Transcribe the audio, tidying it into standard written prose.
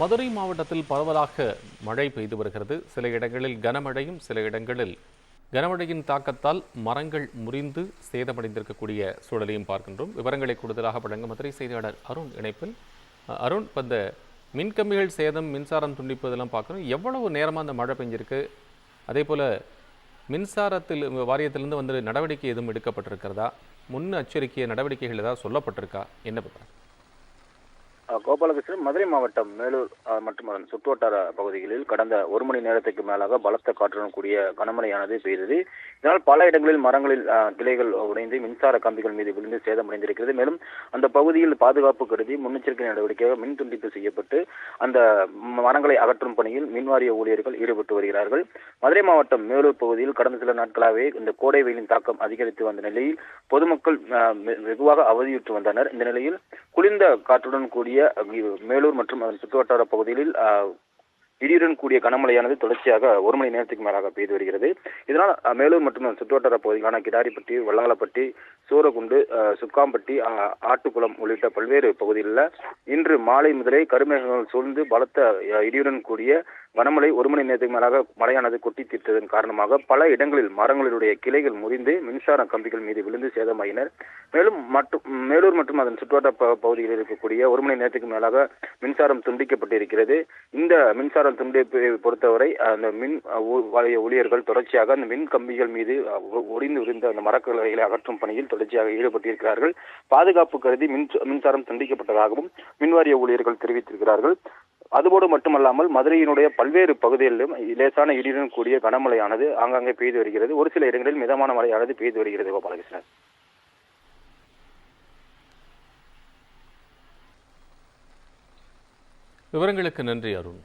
மதுரை மாவட்டத்தில் பரவலாக மழை பெய்து வருகிறது. சில இடங்களில் கனமழையும், சில இடங்களில் கனமழையின் தாக்கத்தால் மரங்கள் முறிந்து சேதமடைந்திருக்கக்கூடிய சூழலையும் பார்க்கின்றோம். விவரங்களை கூடுதலாக வழங்க மதுரை செய்தியாளர் அருண் இணைப்பில். அருண், இப்போ இந்த மின்கம்பிகள் சேதம், மின்சாரம் துண்டிப்பதெல்லாம் பார்க்கணும். எவ்வளவு நேரமாக அந்த மழை பெஞ்சிருக்கு? அதே போல் மின்சாரத்தில் வாரியத்திலிருந்து வந்து நடவடிக்கை எதுவும் எடுக்கப்பட்டிருக்கிறதா? முன் எச்சரிக்கை நடவடிக்கைகள் ஏதாவது சொல்லப்பட்டிருக்கா? என்ன பற்றி? கோபாலகிருஷ்ணன், மதுரை மாவட்டம் மேலூர் மற்றும் அதன் சுற்றுவட்டார பகுதிகளில் கடந்த ஒரு மணி நேரத்துக்கு மேலாக பலத்த காற்றுடன் கூடிய கனமழையானது பெய்தது. இதனால் பல இடங்களில் மரங்களில் கிளைகள் உடைந்து மின்சார கம்பிகள் மீது விழுந்து சேதமடைந்திருக்கிறது. மேலும் அந்த பகுதியில் பாதுகாப்பு கருதி முன்னெச்சரிக்கை நடவடிக்கையாக மின் துண்டிப்பு செய்யப்பட்டு அந்த மரங்களை அகற்றும் பணியில் மின்வாரிய ஊழியர்கள் ஈடுபட்டு வருகிறார்கள். மதுரை மாவட்டம் மேலூர் பகுதியில் கடந்த சில நாட்களாகவே இந்த கோடை வெயிலின் தாக்கம் அதிகரித்து வந்த நிலையில் பொதுமக்கள் வெகுவாக அவதியுற்று வந்தனர். இந்த நிலையில் குளிர்ந்த காற்றுடன் கூடிய மேலூர் மற்றும் அதன் சுற்றுவட்டார பகுதிகளில் இடியுடன் கூடிய கனமழையானது தொடர்ச்சியாக ஒரு மணி நேரத்துக்கு மேலாக பெய்து வருகிறது. இதனால் மேலூர் மற்றும் சுற்றுவட்டார பகுதிகளான கிடாரிப்பட்டி, வல்லாளப்பட்டி, சூரகுண்டு, சுக்காம்பட்டி, ஆட்டுக்குளம் உள்ளிட்ட பல்வேறு பகுதிகளில் இன்று மாலை முதலே கருமேகங்கள் சூழ்ந்து பலத்த இடியுடன் கூடிய கனமழை ஒரு மணி நேரத்துக்கு மேலாக மழையானது கொட்டி தீர்த்ததன் காரணமாக பல இடங்களில் மரங்களுடைய கிளைகள் முறிந்து மின்சார கம்பிகள் மீது விழுந்து சேதமாயினர். மேலும் மேலூர் மற்றும் அதன் சுற்றுவட்டார பகுதிகளில் இருக்கக்கூடிய ஒரு மணி நேரத்துக்கு மேலாக மின்சாரம் துண்டிக்கப்பட்டிருக்கிறது. இந்த மின்சார துண்டிப்பை பொறுத்தவரை அந்த மின் வாரிய ஊழியர்கள் தொடர்ச்சியாக அந்த மின் கம்பிகள் மீது ஒடிந்து விழுந்த அந்த மரக்கிளைகளை அகற்றும் பணியில் தொடர்ச்சியாக ஈடுபட்டிருக்கிறார்கள். பாதுகாப்பு கருதி மின்சாரம் துண்டிக்கப்பட்டதாகவும் மின்வாரிய ஊழியர்கள் தெரிவித்திருக்கிறார்கள். அதுபோடு மட்டுமல்லாமல் மதுரையினுடைய பல்வேறு பகுதிகளிலும் லேசான இடியுடன் கூடிய கனமழையானது ஆங்காங்கே பெய்து வருகிறது. ஒரு சில இடங்களில் மிதமான மழையானது பெய்து வருகிறது. கோபாலகிருஷ்ணன், விவரங்களுக்கு நன்றி அருண்.